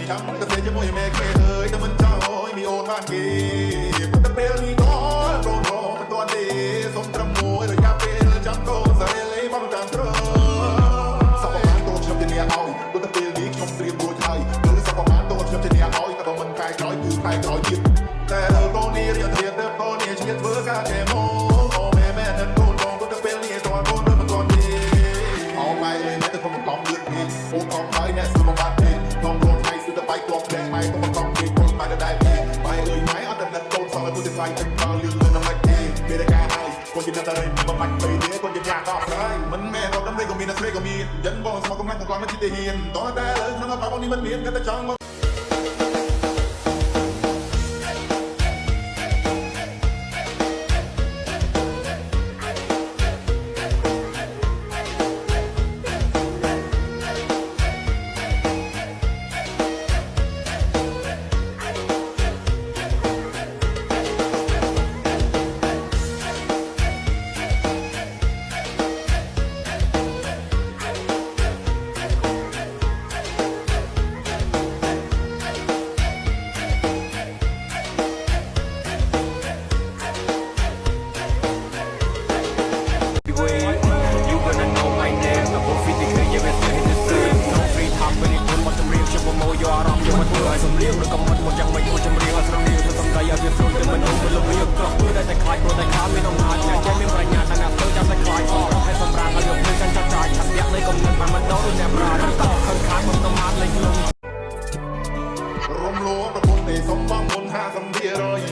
ចាំក៏ទេជាមួយមេគេអើយតែមិនចង់អើយមីអូនបានគេប៉ុន្តែពេលនេះក៏រងមិនទាន់ទេសុំត្រឹមមួយរយៈពេលចាំកូនសារលេបងតាមត្រង់សពបានតូចខ្ញុំជាអ្នកឲ្យប៉ុន្តែពេលនេះខ្ញុំត្រៀមរួចហើយគឺសពបានតូចខ្ញុំជាអ្នកឲ្យតែមិនកាយក្រោយគឺកាយក្រោយទៀតតែលើកូននេះរៀនទៀតទៅកូននេះជាធ្វើការចេះមកអូម៉ែនឹងកូនបងប៉ុន្តែពេលនេះតើកូនមិនទាន់ទេអោម៉ែលេងតែខ្ញុំមិនកំលឿនទេអូអត់ហើយអ្នកសុំបានទេក្នុងរត់ថ្ងៃគឺតែបាយគាត់តែម៉ែក៏មិនកំគេកូនម៉ែដែរម៉ែអើយម៉ែអត់តែកូនសងឲ្យពុទ្ធស្លាយទឹកដល់លឿនលឿនណាស់ម៉េចទេពេលការហើយគាត់ជាអ្នកតែមិនបាច់ទៅទេគាត់ជាអ្នកដល់ហើយមិនមែនរត់ដំណេកក៏មានស្រីក៏មានយិនបងស្មោះកំណាស់គាត់មិនទីហ៊ានតោះតែលើក្នុងបាបងនេះមិនមានគេតែចង់មក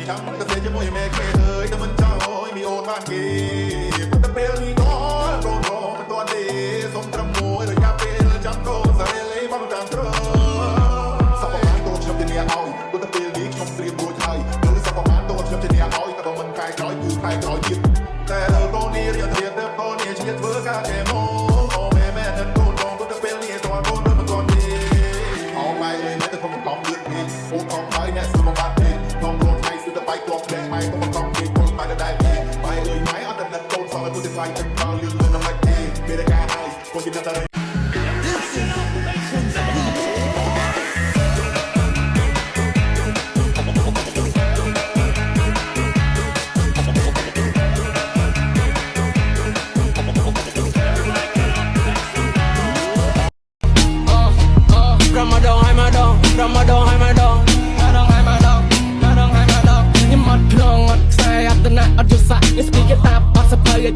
ចាំក៏ទេជាមួយមេគេអើយតែមិនចង់អើយមីអូនបានគេប៉ុន្តែពេលនេះក៏រងមិនទាន់ទេសុំត្រឹមមួយរយៈពេលចាំកូនសារលេបងតាមត្រង់សពបានតូចខ្ញុំជាអ្នកឲ្យប៉ុន្តែពេលនេះខ្ញុំត្រៀមរួចហើយគឺសពបានតូចខ្ញុំជាអ្នកឲ្យតែមិនកាយក្រោយគឺកាយក្រោយទៀតតែលើកូននេះរៀនទៀតទៅកូននេះជាធ្វើការចេះមកអូម៉ែនឹងកូនបងប៉ុន្តែពេលនេះតើកូនមិនទាន់ទេអោម៉ែលេងតែខ្ញុំមិនកំលឿនទេអូអត់ហើយអ្នកសុំបានទេក្នុងរត់ថ្ងៃគឺតែបាយគាត់តែម៉ែក៏មិនកំគេកូនម៉ែដែរម៉ែអើយម៉ែអត់តែកូនសងឲ្យពុទ្ធស្លាយទឹកដល់លឿនលឿនណាស់ម៉េចទេពេលការហើយគាត់ជាអ្នកតែ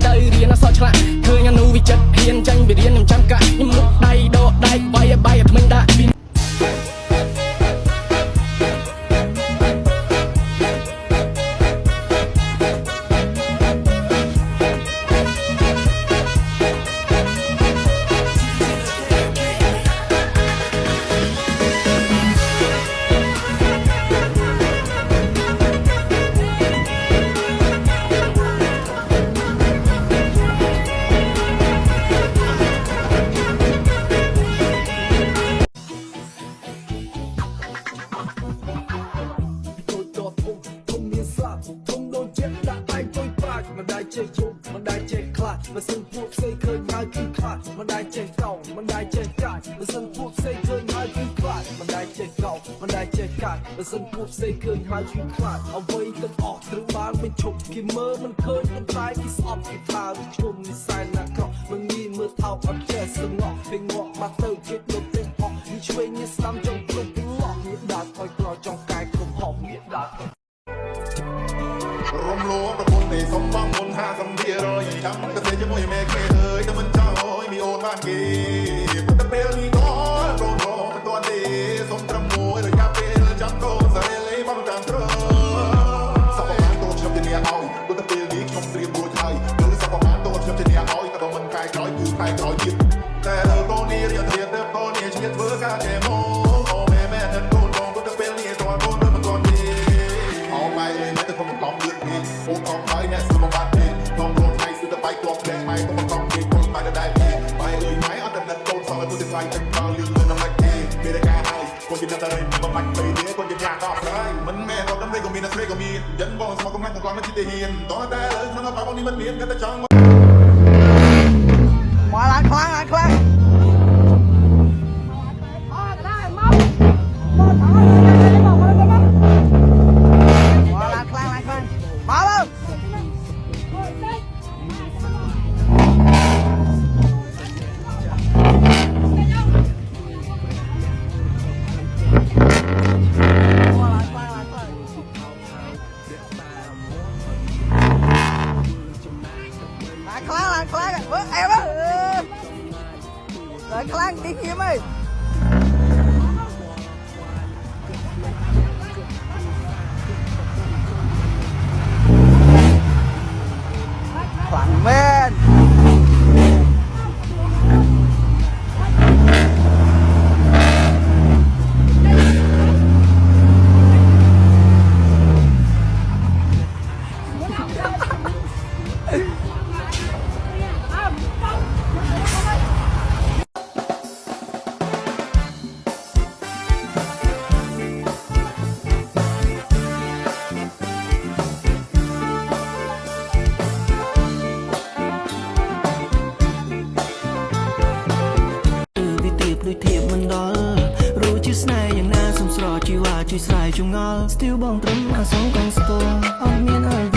ទៅរៀនអសឆ្លាក់ឃើញអនុវិចិត្រហ៊ានចាញ់ពីរៀនខ្ញុំចាំកាក់ខ្ញុំមុខដៃដកដៃបាយបាយថ្មិញដាក់មិនដែលចេះខ្លាចបើសិនពួកផ្សេងឃើញហើយគឺខ្លាចមិនដែលចេះកោមិនដែលចេះកាច់បើសិនពួកផ្សេងឃើញហើយគឺខ្លាចមិនដែលចេះកោមិនដែលចេះកាច់បើសិនពួកផ្សេងឃើញហើយគឺខ្លាចអ្វីទាំងអស់ត្រូវបានបញ្ឈប់គេមើលមិនឃើញមិនតែគេស្អប់គេថាជុំនិស័យណាក្រក់មិនងាយមើលថោកអត់ចេះសងក់ពេលងក់មកទៅគេលុបទាំងអស់នេះឆ្វេងនេះស្ដាំចង់គ្រប់ទាំងអស់នេះដាច់ឲ្យក្រោយចង់កាយគ្រប់ហោនេះដាច់រំលោភប្រពន្ធទេសុំបងមុន50%ចាំក៏ទេជាមួយមេគេអើយតែមិនចង់អើយមីអូនបានគេប៉ុន្តែពេលនេះក៏រងមិនទាន់ទេសុំត្រឹមមួយរយៈពេលចាំកូនសារលេបងតាមត្រង់សពបានតូចខ្ញុំជាអ្នកឲ្យប៉ុន្តែពេលនេះខ្ញុំត្រៀមរួចហើយគឺសពបានតូចខ្ញុំជាអ្នកឲ្យតែមិនកាយក្រោយគឺកាយក្រោយទៀតតែលើកូននេះរៀនទៀតទៅកូននេះជាធ្វើការចេះមកអូម៉ែនឹងកូនបងប៉ុន្តែពេលនេះតើកូនមិនទាន់ទេអោម៉ែលេងតែខ្ញុំមិនកំលឿនទេអូអត់ហើយអ្នកសុំបានទេក្នុងរត់ថ្ងៃគឺតែបាយគាត់តែម៉ែក៏មិនកំគេកូនម៉ែដែរម៉ែអើយម៉ែអត់តែកូនសងឲ្យពុទ្ធស្លាយទឹកដល់លឿនលឿនណាស់ម៉េចទេពេលការហើយគាត់ជាអ្នកតែមិនបាច់ទៅទេគាត់ជាអ្នកដល់ហើយមិនមែនរត់ដំណេកក៏មានស្រីក៏មានយិនបងស្មោះកំណាស់គាត់មិនទីហ៊ានតោះតែលើក្នុងបាបងនេះមិនមានគេតែចង់មកឡើងខ្លាំងឡើងខ្លាំងមកក៏ ខ្លាំងទីញៀមអើយខ្លាំងមែនដូចធៀបមិនដល់รู้ជាស្នេហ៍យ៉ាងណាសំស្រជីវ៉ាជួយស្រាយជងល់ Still បងត្រឹមអាសងកងស្ពអត់មានអ